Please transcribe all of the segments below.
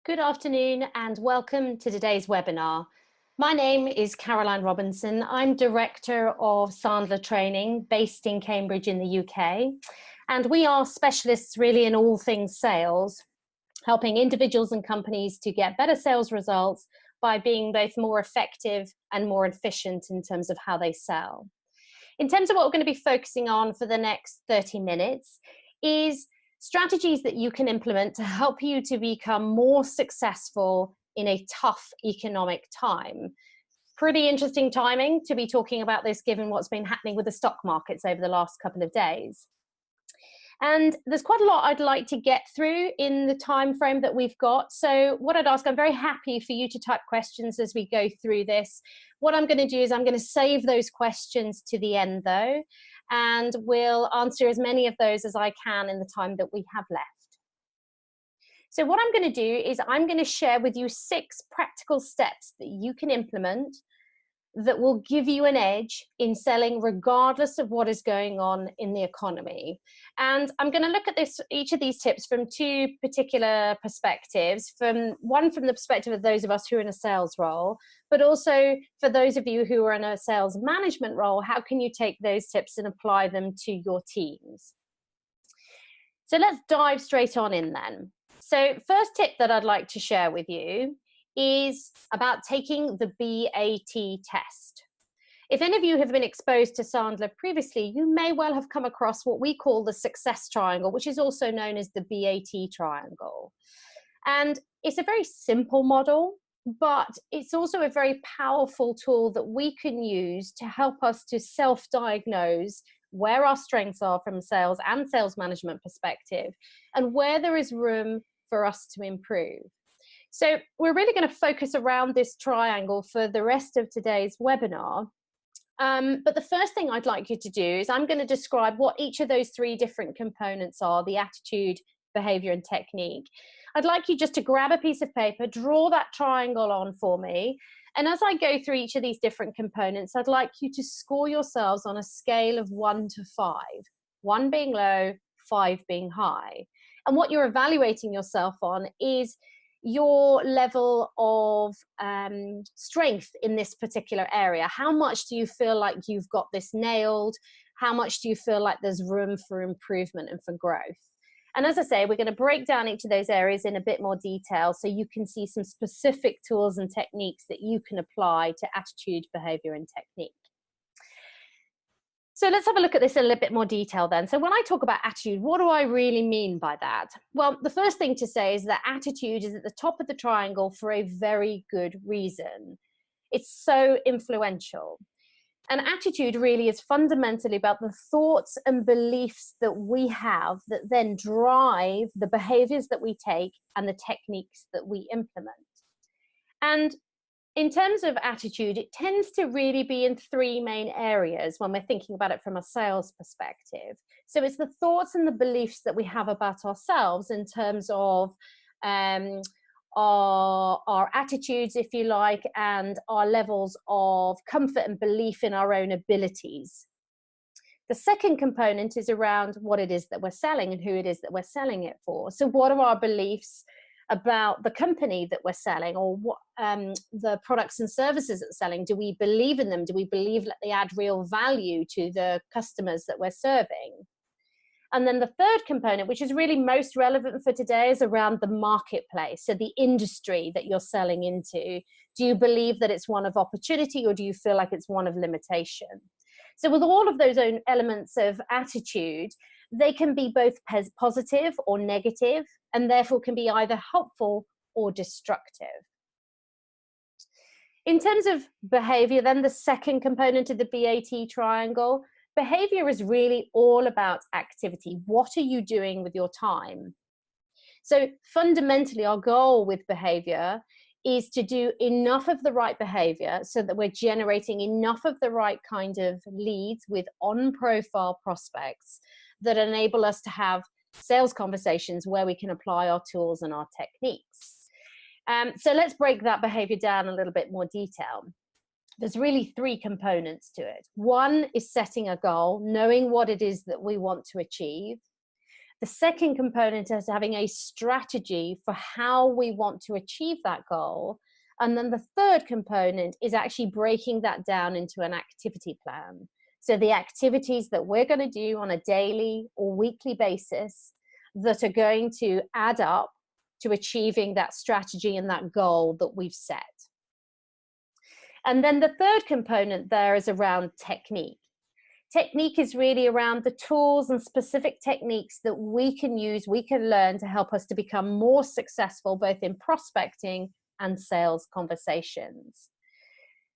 Good afternoon and welcome to today's webinar. My name is Caroline Robinson. I'm Director of Sandler Training based in Cambridge in the UK. And we are specialists really in all things sales, helping individuals and companies to get better sales results by being both more effective and more efficient in terms of how they sell. In terms of what we're going to be focusing on for the next 30 minutes is strategies that you can implement to help you to become more successful in a tough economic time. Pretty interesting timing to be talking about this given what's been happening with the stock markets over the last couple of days. And there's quite a lot I'd like to get through in the time frame that we've got. So what I'd ask, I'm very happy for you to type questions as we go through this. What I'm going to do is I'm going to save those questions to the end though, and we'll answer as many of those as I can in the time that we have left. So what I'm going to do is I'm going to share with you 6 practical steps that you can implement that will give you an edge in selling regardless of what is going on in the economy. And I'm going to look at each of these tips from 2 particular perspectives, one from the perspective of those of us who are in a sales role, but also for those of you who are in a sales management role, how can you take those tips and apply them to your teams? So let's dive straight on in then. So first tip that I'd like to share with you is about taking the BAT test. If any of you have been exposed to Sandler previously, you may well have come across what we call the success triangle, which is also known as the BAT triangle. And it's a very simple model, but it's also a very powerful tool that we can use to help us to self-diagnose where our strengths are from sales and sales management perspective, and where there is room for us to improve. So we're really going to focus around this triangle for the rest of today's webinar. But the first thing I'd like you to do is I'm going to describe what each of those 3 different components are: the attitude, behavior, and technique. I'd like you just to grab a piece of paper, draw that triangle on for me. And as I go through each of these different components, I'd like you to score yourselves on a scale of 1 to 5, 1 being low, 5 being high. And what you're evaluating yourself on is your level of strength in this particular area. How much do you feel like you've got this nailed? How much do you feel like there's room for improvement and for growth? And as I say, we're going to break down each of those areas in a bit more detail so you can see some specific tools and techniques that you can apply to attitude, behavior, and technique. So let's have a look at this in a little bit more detail then. So when I talk about attitude, what do I really mean by that? Well, the first thing to say is that attitude is at the top of the triangle for a very good reason. It's so influential. And attitude really is fundamentally about the thoughts and beliefs that we have that then drive the behaviors that we take and the techniques that we implement. And in terms of attitude, it tends to really be in 3 main areas when we're thinking about it from a sales perspective. So it's the thoughts and the beliefs that we have about ourselves in terms of our attitudes, if you like, and our levels of comfort and belief in our own abilities. The second component is around what it is that we're selling and who it is that we're selling it for. So what are our beliefs about the company that we're selling, or what the products and services that we're selling? Do we believe in them? Do we believe that they add real value to the customers that we're serving? And then the third component, which is really most relevant for today, is around the marketplace, so the industry that you're selling into. Do you believe that it's one of opportunity, or do you feel like it's one of limitation? So with all of those own elements of attitude, they can be both positive or negative, and therefore can be either helpful or destructive. In terms of behavior, then, the second component of the BAT triangle, behavior is really all about activity. What are you doing with your time? So fundamentally, our goal with behavior is to do enough of the right behavior so that we're generating enough of the right kind of leads with on-profile prospects that enable us to have sales conversations where we can apply our tools and our techniques. So let's break that behavior down in a little bit more detail. There's really 3 components to it. 1 is setting a goal, knowing what it is that we want to achieve. The second component is having a strategy for how we want to achieve that goal. And then the third component is actually breaking that down into an activity plan. So the activities that we're going to do on a daily or weekly basis that are going to add up to achieving that strategy and that goal that we've set. And then the third component there is around technique. Technique is really around the tools and specific techniques that we can use, we can learn to help us to become more successful, both in prospecting and sales conversations.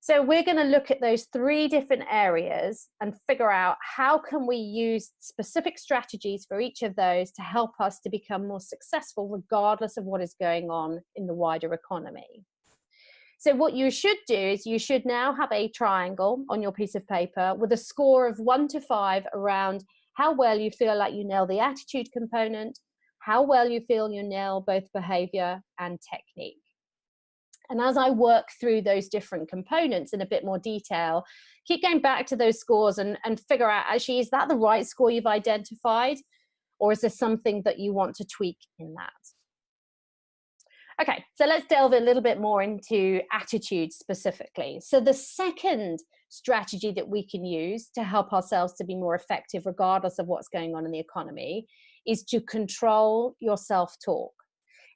So we're going to look at those three different areas and figure out how can we use specific strategies for each of those to help us to become more successful, regardless of what is going on in the wider economy. So what you should do is you should now have a triangle on your piece of paper with a score of 1 to 5 around how well you feel like you nail the attitude component, how well you feel you nail both behavior and technique. And as I work through those different components in a bit more detail, keep going back to those scores and figure out, actually, is that the right score you've identified? Or is there something that you want to tweak in that? Okay, so let's delve a little bit more into attitude specifically. So the second strategy that we can use to help ourselves to be more effective, regardless of what's going on in the economy, is to control your self-talk.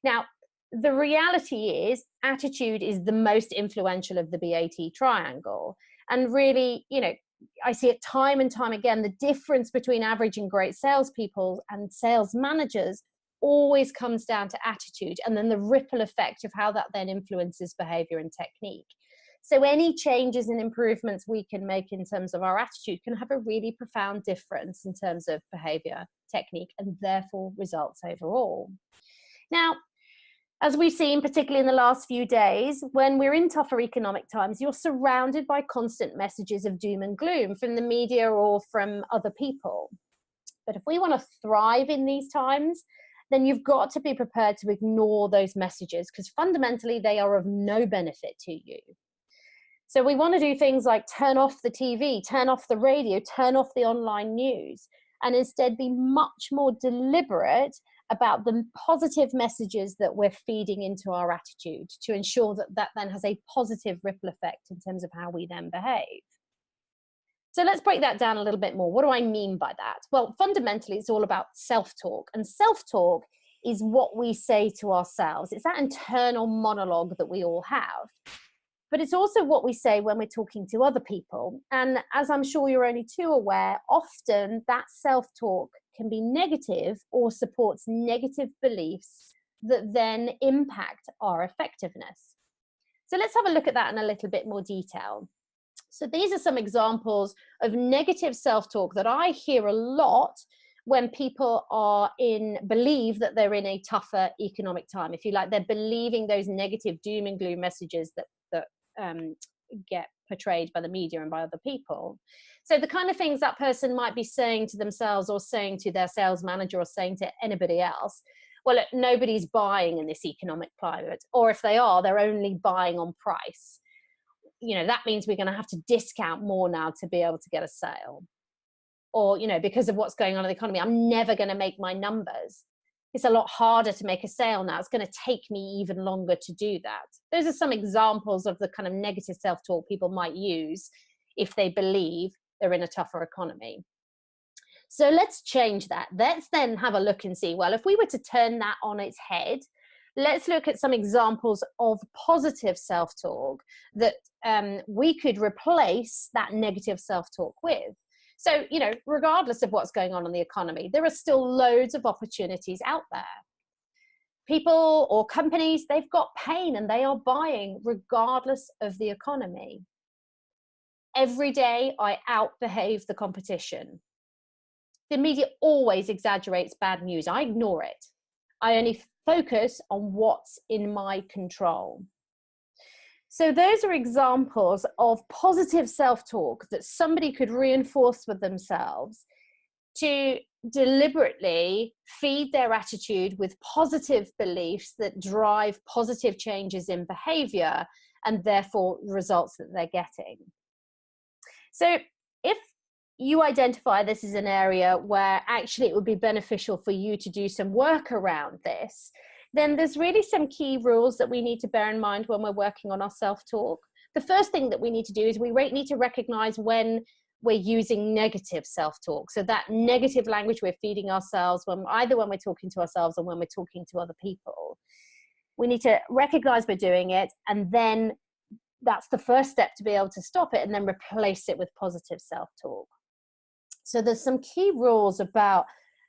Now, the reality is attitude is the most influential of the BAT triangle. And really, I see it time and time again, the difference between average and great salespeople and sales managers always comes down to attitude, and then the ripple effect of how that then influences behavior and technique. So any changes and improvements we can make in terms of our attitude can have a really profound difference in terms of behavior, technique, and therefore results overall. Now, as we've seen, particularly in the last few days, when we're in tougher economic times, you're surrounded by constant messages of doom and gloom from the media or from other people. But if we want to thrive in these times, then you've got to be prepared to ignore those messages, because fundamentally they are of no benefit to you. So we want to do things like turn off the TV, turn off the radio, turn off the online news, and instead be much more deliberate about the positive messages that we're feeding into our attitude to ensure that that then has a positive ripple effect in terms of how we then behave. So let's break that down a little bit more. What do I mean by that? Well, fundamentally, it's all about self-talk. And self-talk is what we say to ourselves. It's that internal monologue that we all have. But it's also what we say when we're talking to other people. And as I'm sure you're only too aware, often that self-talk can be negative or supports negative beliefs that then impact our effectiveness. So let's have a look at that in a little bit more detail. So these are some examples of negative self-talk that I hear a lot when people believe that they're in a tougher economic time. If you like, they're believing those negative doom and gloom messages that get portrayed by the media and by other people. So the kind of things that person might be saying to themselves or saying to their sales manager or saying to anybody else, well, look, nobody's buying in this economic climate, or if they are, they're only buying on price. That means we're going to have to discount more now to be able to get a sale. Or, because of what's going on in the economy, I'm never going to make my numbers. It's a lot harder to make a sale now. It's going to take me even longer to do that. Those are some examples of the kind of negative self-talk people might use if they believe they're in a tougher economy. So let's change that. Let's then have a look and see, well, if we were to turn that on its head, let's look at some examples of positive self-talk that we could replace that negative self-talk with. So, regardless of what's going on in the economy, there are still loads of opportunities out there. People or companies, they've got pain and they are buying regardless of the economy. Every day I outbehave the competition. The media always exaggerates bad news. I ignore it. I only focus on what's in my control. So those are examples of positive self-talk that somebody could reinforce with themselves to deliberately feed their attitude with positive beliefs that drive positive changes in behavior and therefore results that they're getting. So if you identify this as an area where actually it would be beneficial for you to do some work around this, then there's really some key rules that we need to bear in mind when we're working on our self-talk. The first thing that we need to do is we need to recognize when we're using negative self-talk. So that negative language we're feeding ourselves, either when we're talking to ourselves or when we're talking to other people. We need to recognize we're doing it, and then that's the first step to be able to stop it, and then replace it with positive self-talk. So there's some key rules about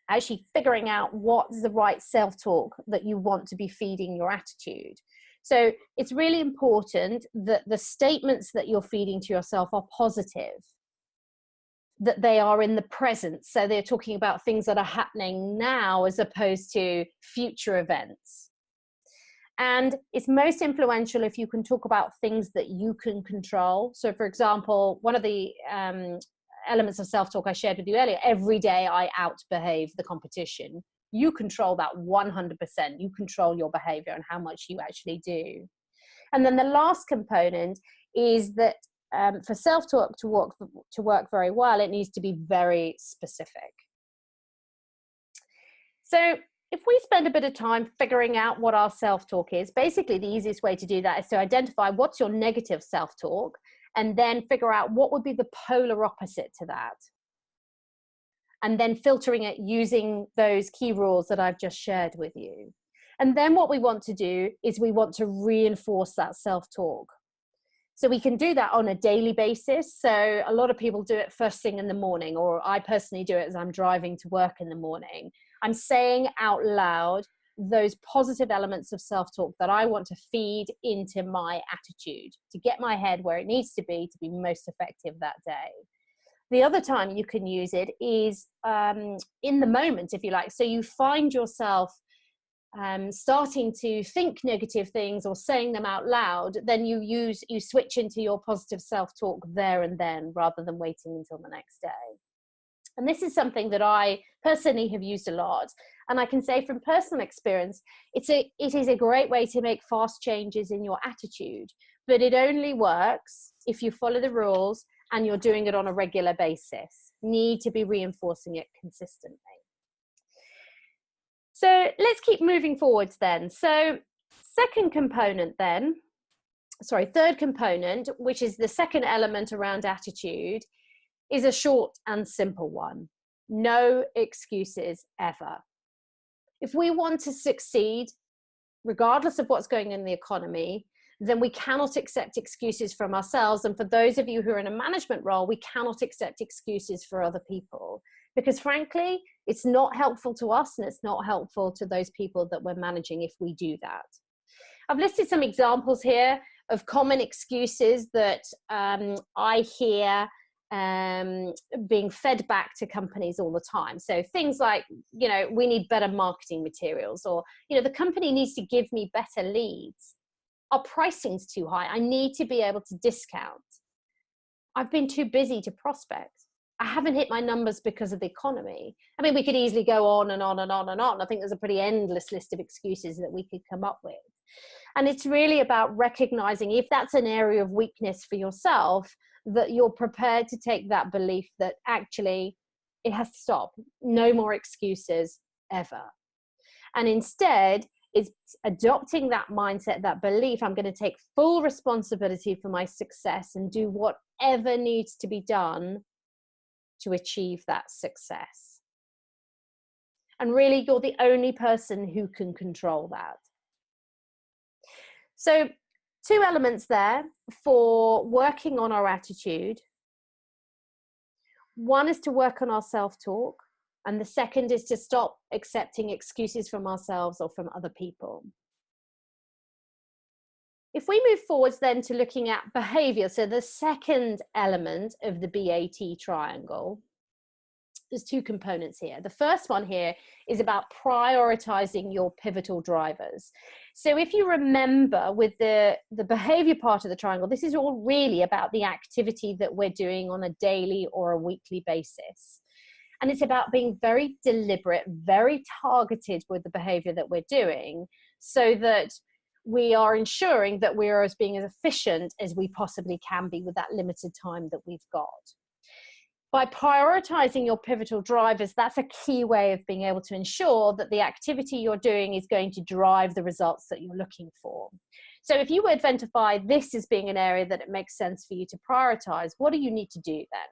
actually figuring out what's the right self-talk that you want to be feeding your attitude. So it's really important that the statements that you're feeding to yourself are positive, that they are in the present. So they're talking about things that are happening now as opposed to future events. And it's most influential if you can talk about things that you can control. So for example, one of the elements of self-talk I shared with you earlier, every day I outbehave the competition. You control that 100%. You control your behavior and how much you actually do. And then the last component is that for self-talk to work very well, it needs to be very specific. So if we spend a bit of time figuring out what our self-talk is, basically the easiest way to do that is to identify what's your negative self-talk, and then figure out what would be the polar opposite to that. And then filtering it using those key rules that I've just shared with you. And then what we want to do is we want to reinforce that self-talk. So we can do that on a daily basis. So a lot of people do it first thing in the morning, or I personally do it as I'm driving to work in the morning. I'm saying out loud those positive elements of self-talk that I want to feed into my attitude to get my head where it needs to be most effective that day. The other time you can use it is in the moment, if you like. So you find yourself starting to think negative things or saying them out loud, then you switch into your positive self-talk there and then, rather than waiting until the next day. And this is something that I personally have used a lot. And I can say from personal experience, it is a great way to make fast changes in your attitude, but it only works if you follow the rules and you're doing it on a regular basis. Need to be reinforcing it consistently. So let's keep moving forwards then. So third component, which is the second element around attitude, is a short and simple one. No excuses ever. If we want to succeed, regardless of what's going on in the economy, then we cannot accept excuses from ourselves. And for those of you who are in a management role, we cannot accept excuses for other people. Because frankly, it's not helpful to us and it's not helpful to those people that we're managing if we do that. I've listed some examples here of common excuses that I hear being fed back to companies all the time. So things like, we need better marketing materials, or, the company needs to give me better leads. Our pricing's too high. I need to be able to discount. I've been too busy to prospect. I haven't hit my numbers because of the economy. I mean, we could easily go on and on and on and on. I think there's a pretty endless list of excuses that we could come up with. And it's really about recognizing if that's an area of weakness for yourself, that you're prepared to take that belief that actually it has to stop. No more excuses ever. And instead, it's adopting that mindset, that belief, I'm going to take full responsibility for my success and do whatever needs to be done to achieve that success. And really, you're the only person who can control that. So 2 elements there for working on our attitude. One is to work on our self-talk, and the second is to stop accepting excuses from ourselves or from other people. If we move forwards then to looking at behavior, so the second element of the BAT triangle, there's 2 components here. The first one here is about prioritizing your pivotal drivers. So if you remember with the behavior part of the triangle, this is all really about the activity that we're doing on a daily or a weekly basis. And it's about being very deliberate, very targeted with the behavior that we're doing, so that we are ensuring that we are being as efficient as we possibly can be with that limited time that we've got. By prioritizing your pivotal drivers, that's a key way of being able to ensure that the activity you're doing is going to drive the results that you're looking for. So if you identify this as being an area that it makes sense for you to prioritize, what do you need to do then?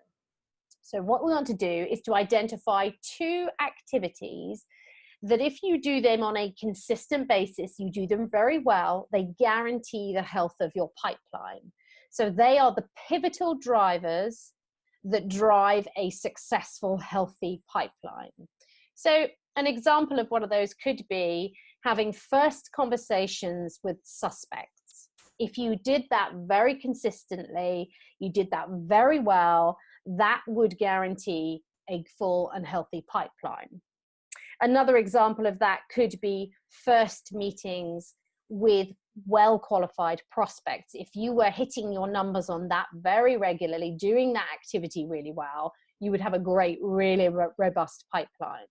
So what we want to do is to identify 2 activities that if you do them on a consistent basis, you do them very well, they guarantee the health of your pipeline. So they are the pivotal drivers that drive a successful, healthy pipeline. So an example of one of those could be having first conversations with suspects. If you did that very consistently, you did that very well, that would guarantee a full and healthy pipeline. Another example of that could be first meetings with well-qualified prospects. If you were hitting your numbers on that very regularly, doing that activity really well, you would have a great, really robust pipeline.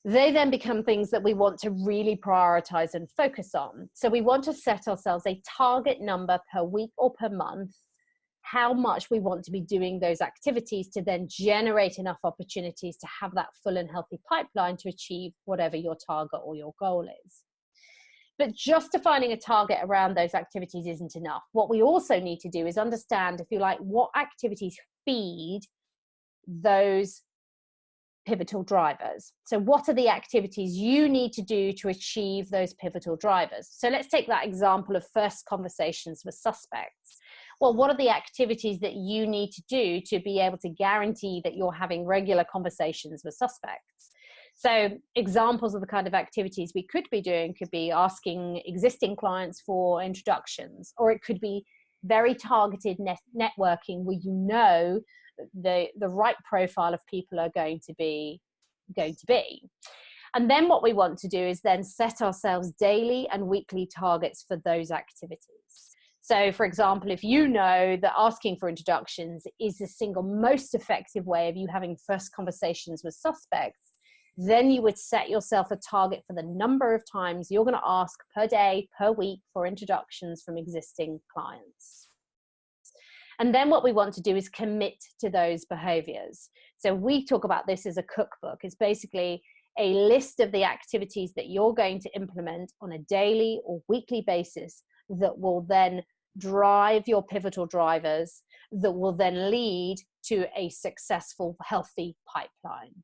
They then become things that we want to really prioritize and focus on. So we want to set ourselves a target number per week or per month, how much we want to be doing those activities to then generate enough opportunities to have that full and healthy pipeline to achieve whatever your target or your goal is. But just defining a target around those activities isn't enough. What we also need to do is understand, if you like, what activities feed those pivotal drivers. So what are the activities you need to do to achieve those pivotal drivers? So let's take that example of first conversations with suspects. Well, what are the activities that you need to do to be able to guarantee that you're having regular conversations with suspects? So examples of the kind of activities we could be doing could be asking existing clients for introductions, or it could be very targeted networking where you know the right profile of people are going to be. And then what we want to do is then set ourselves daily and weekly targets for those activities. So for example, if you know that asking for introductions is the single most effective way of you having first conversations with suspects, then you would set yourself a target for the number of times you're going to ask per day, per week for introductions from existing clients. And then what we want to do is commit to those behaviors. So we talk about this as a cookbook. It's basically a list of the activities that you're going to implement on a daily or weekly basis that will then drive your pivotal drivers, that will then lead to a successful, healthy pipeline.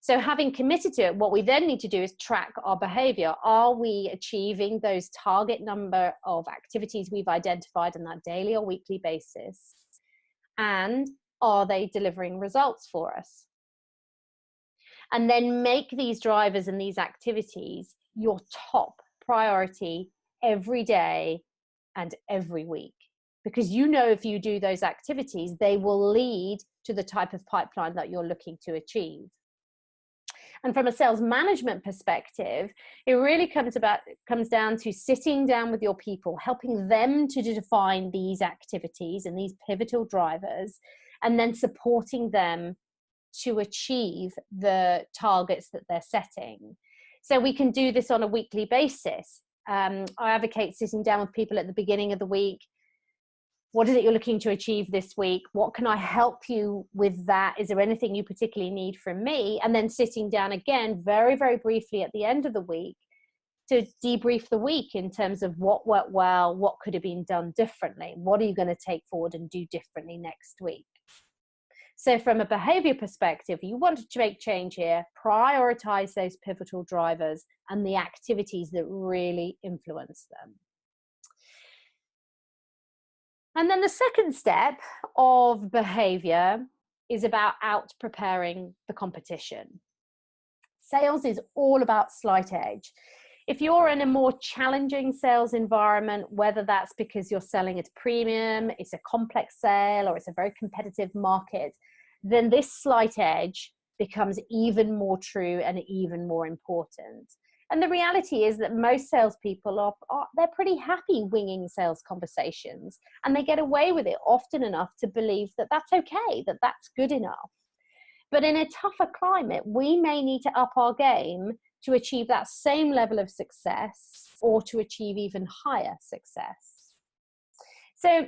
So having committed to it, what we then need to do is track our behavior. Are we achieving those target number of activities we've identified on that daily or weekly basis? And are they delivering results for us? And then make these drivers and these activities your top priority every day and every week. Because you know if you do those activities, they will lead to the type of pipeline that you're looking to achieve. And from a sales management perspective, it really comes down to sitting down with your people, helping them to define these activities and these pivotal drivers, and then supporting them to achieve the targets that they're setting. So we can do this on a weekly basis. I advocate sitting down with people at the beginning of the week. What is it you're looking to achieve this week? What can I help you with that? Is there anything you particularly need from me? And then sitting down again, very, very briefly at the end of the week to debrief the week in terms of what worked well, what could have been done differently, what are you going to take forward and do differently next week? So from a behavior perspective, you want to make change here, prioritize those pivotal drivers and the activities that really influence them. And then the second step of behavior is about out preparing the competition. Sales is all about slight edge. If you're in a more challenging sales environment, whether that's because you're selling at a premium, it's a complex sale, or it's a very competitive market, then this slight edge becomes even more true and even more important. And the reality is that most salespeople they're pretty happy winging sales conversations, and they get away with it often enough to believe that that's okay, that that's good enough. But in a tougher climate, we may need to up our game to achieve that same level of success or to achieve even higher success. So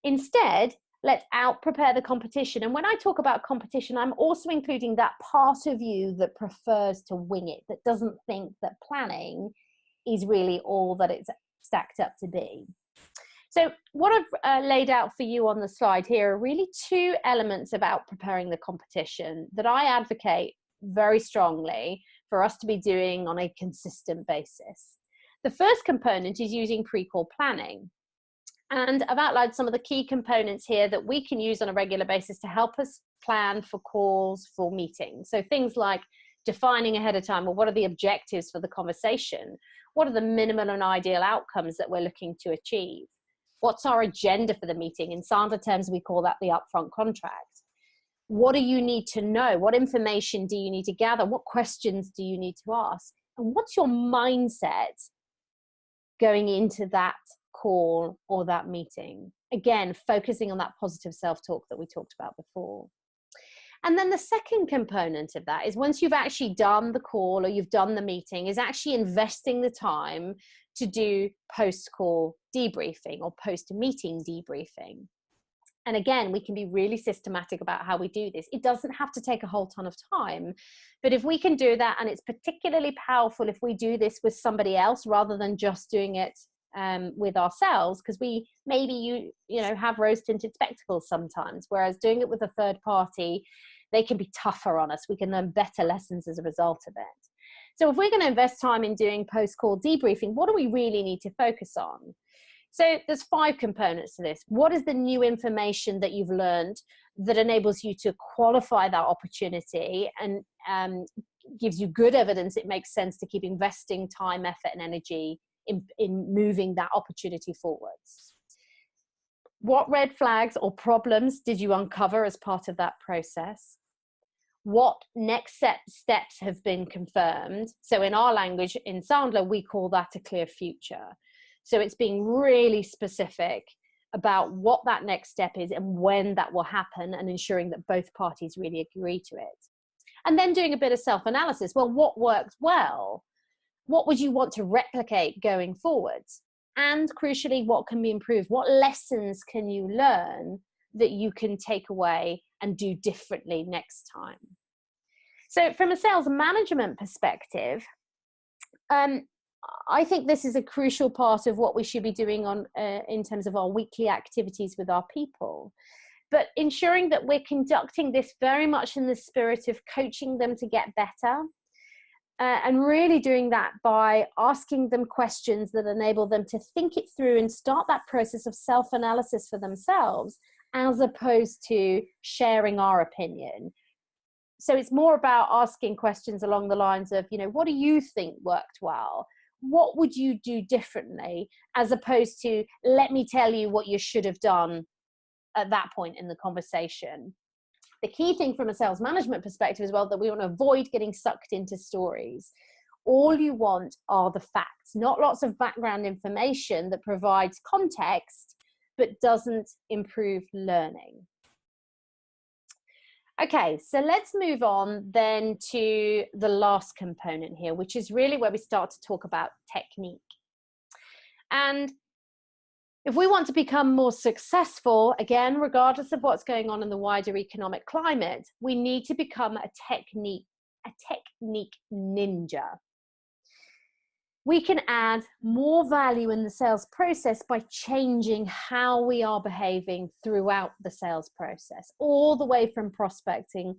instead, Let's out-prepare the competition. And when I talk about competition, I'm also including that part of you that prefers to wing it, that doesn't think that planning is really all that it's stacked up to be. So what I've laid out for you on the slide here are really two elements about preparing the competition that I advocate very strongly for us to be doing on a consistent basis. The first component is using pre-call planning. And I've outlined some of the key components here that we can use on a regular basis to help us plan for calls, for meetings. So things like defining ahead of time, well, what are the objectives for the conversation? What are the minimal and ideal outcomes that we're looking to achieve? What's our agenda for the meeting? In Sandler terms, we call that the upfront contract. What do you need to know? What information do you need to gather? What questions do you need to ask? And what's your mindset going into that call or that meeting? Again, focusing on that positive self-talk that we talked about before. And then the second component of that is once you've actually done the call or you've done the meeting, is actually investing the time to do post-call debriefing or post-meeting debriefing. And again, we can be really systematic about how we do this. It doesn't have to take a whole ton of time, but if we can do that, and it's particularly powerful if we do this with somebody else rather than just doing it with ourselves, because we maybe you know have rose-tinted spectacles sometimes, whereas doing it with a third party, they can be tougher on us. We can learn better lessons as a result of it. So if we're going to invest time in doing post-call debriefing, what do we really need to focus on? So there's 5 components to this. What is the new information that you've learned that enables you to qualify that opportunity and gives you good evidence it makes sense to keep investing time, effort, and energy in moving that opportunity forwards? What red flags or problems did you uncover as part of that process? What next steps have been confirmed? So in our language, in Sandler, we call that a clear future. So it's being really specific about what that next step is and when that will happen, and ensuring that both parties really agree to it. And then doing a bit of self-analysis. Well, what worked well? What would you want to replicate going forwards? And crucially, what can be improved? What lessons can you learn that you can take away and do differently next time? So from a sales management perspective, I think this is a crucial part of what we should be doing in terms of our weekly activities with our people. But ensuring that we're conducting this very much in the spirit of coaching them to get better, and really doing that by asking them questions that enable them to think it through and start that process of self-analysis for themselves, as opposed to sharing our opinion. So it's more about asking questions along the lines of, you know, what do you think worked well? What would you do differently? As opposed to, let me tell you what you should have done at that point in the conversation. The key thing from a sales management perspective as well, that we want to avoid getting sucked into stories. All you want are the facts, not lots of background information that provides context, but doesn't improve learning. Okay, so let's move on then to the last component here, which is really where we start to talk about technique. And if we want to become more successful, again, regardless of what's going on in the wider economic climate, we need to become a technique ninja. We can add more value in the sales process by changing how we are behaving throughout the sales process, all the way from prospecting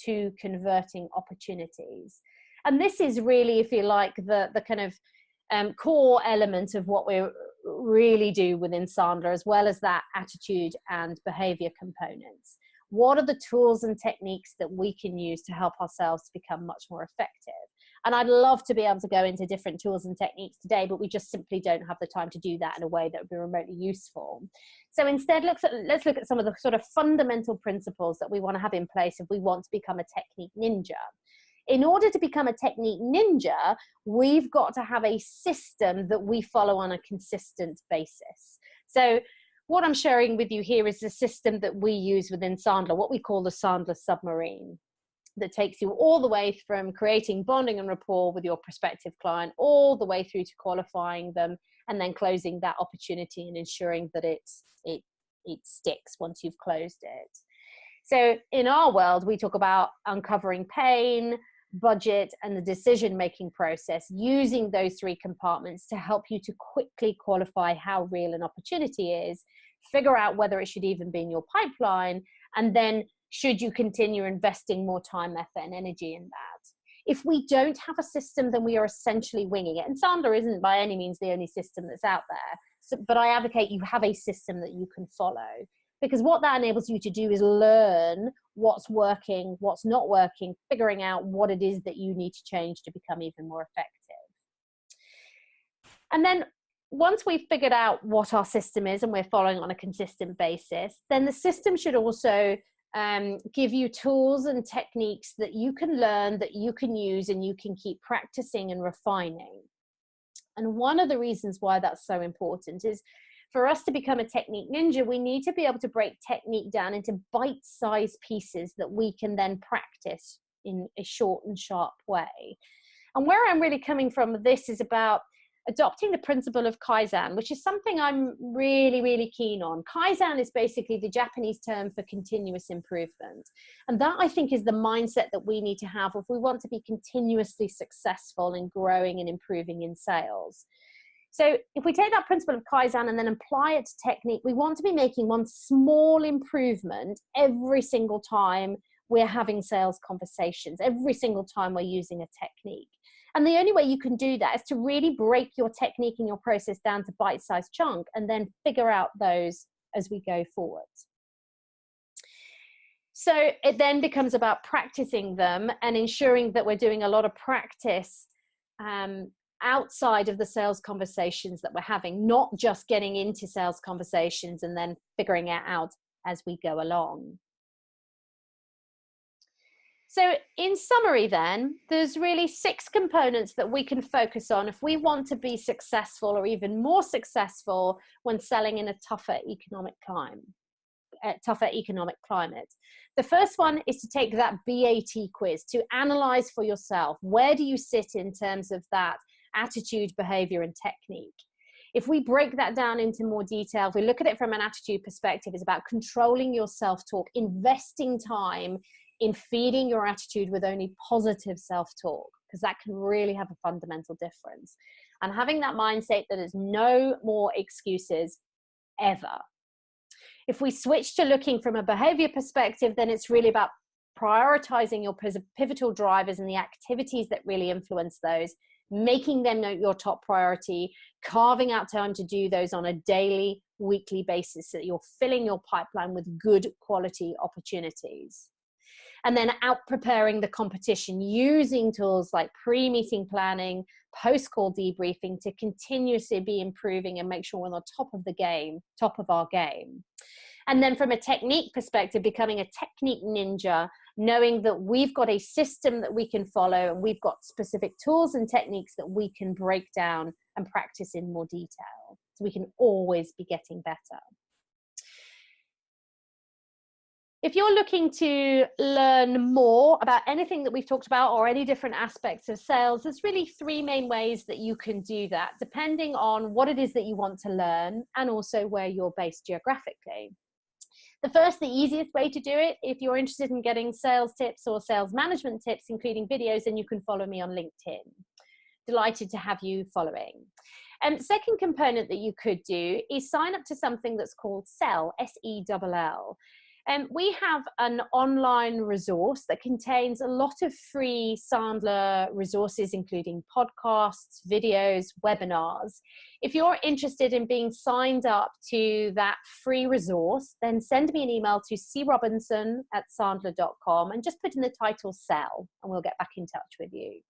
to converting opportunities. And this is really, if you like, the kind of core element of what we really do within Sandler, as well as that attitude and behavior components. What are the tools and techniques that we can use to help ourselves to become much more effective? And I'd love to be able to go into different tools and techniques today, but we just simply don't have the time to do that in a way that would be remotely useful. So instead, let's look at some of the sort of fundamental principles that we want to have in place if we want to become a technique ninja. In order to become a technique ninja, we've got to have a system that we follow on a consistent basis. So what I'm sharing with you here is the system that we use within Sandler, what we call the Sandler submarine, that takes you all the way from creating bonding and rapport with your prospective client, all the way through to qualifying them and then closing that opportunity and ensuring that it it sticks once you've closed it. So in our world, we talk about uncovering pain, budget, and the decision-making process, using those three compartments to help you to quickly qualify how real an opportunity is, figure out whether it should even be in your pipeline, and then should you continue investing more time, effort, and energy in that. If we don't have a system, then we are essentially winging it. And Sandler isn't by any means the only system that's out there. So, but I advocate you have a system that you can follow, because what that enables you to do is learn what's working, what's not working, figuring out what it is that you need to change to become even more effective. And then once we've figured out what our system is and we're following on a consistent basis, then the system should also give you tools and techniques that you can learn, that you can use, and you can keep practicing and refining. And one of the reasons why that's so important is for us to become a technique ninja, we need to be able to break technique down into bite-sized pieces that we can then practice in a short and sharp way. And where I'm really coming from with this is about adopting the principle of Kaizen, which is something I'm really, really keen on. Kaizen is basically the Japanese term for continuous improvement. And that, I think, is the mindset that we need to have if we want to be continuously successful in growing and improving in sales. So if we take that principle of Kaizen and then apply it to technique, we want to be making one small improvement every single time we're having sales conversations, every single time we're using a technique. And the only way you can do that is to really break your technique and your process down to bite-sized chunk and then figure out those as we go forward. So it then becomes about practicing them and ensuring that we're doing a lot of practice outside of the sales conversations that we're having, not just getting into sales conversations and then figuring it out as we go along. So in summary then, there's really 6 components that we can focus on if we want to be successful or even more successful when selling in a tougher economic climate. The first one is to take that BAT quiz, to analyze for yourself. Where do you sit in terms of that attitude, behavior, and technique? If we break that down into more detail, if we look at it from an attitude perspective, it's about controlling your self-talk, investing time in feeding your attitude with only positive self-talk, because that can really have a fundamental difference. And having that mindset that there's no more excuses ever. If we switch to looking from a behavior perspective, then it's really about prioritizing your pivotal drivers and the activities that really influence those, making them your top priority, carving out time to do those on a daily, weekly basis so that you're filling your pipeline with good quality opportunities. And then out preparing the competition, using tools like pre-meeting planning, post-call debriefing to continuously be improving and make sure we're on the top of our game. And then from a technique perspective, becoming a technique ninja, knowing that we've got a system that we can follow and we've got specific tools and techniques that we can break down and practice in more detail. So we can always be getting better. If you're looking to learn more about anything that we've talked about or any different aspects of sales, there's really 3 main ways that you can do that, depending on what it is that you want to learn and also where you're based geographically. The first, the easiest way to do it, if you're interested in getting sales tips or sales management tips, including videos, then you can follow me on LinkedIn. Delighted to have you following. Second component that you could do is sign up to something that's called SELL, S-E-L-L. We have an online resource that contains a lot of free Sandler resources, including podcasts, videos, webinars. If you're interested in being signed up to that free resource, then send me an email to crobinson@sandler.com and just put in the title SELL and we'll get back in touch with you.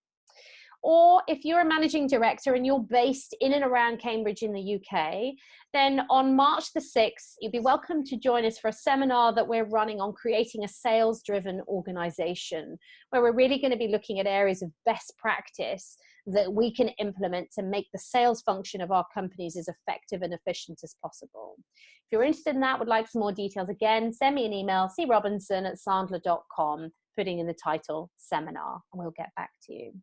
Or if you're a managing director and you're based in and around Cambridge in the UK, then on March the 6th, you'd be welcome to join us for a seminar that we're running on creating a sales-driven organization, where we're really going to be looking at areas of best practice that we can implement to make the sales function of our companies as effective and efficient as possible. If you're interested in that, would like some more details, again, send me an email, crobinson@sandler.com, putting in the title seminar, and we'll get back to you.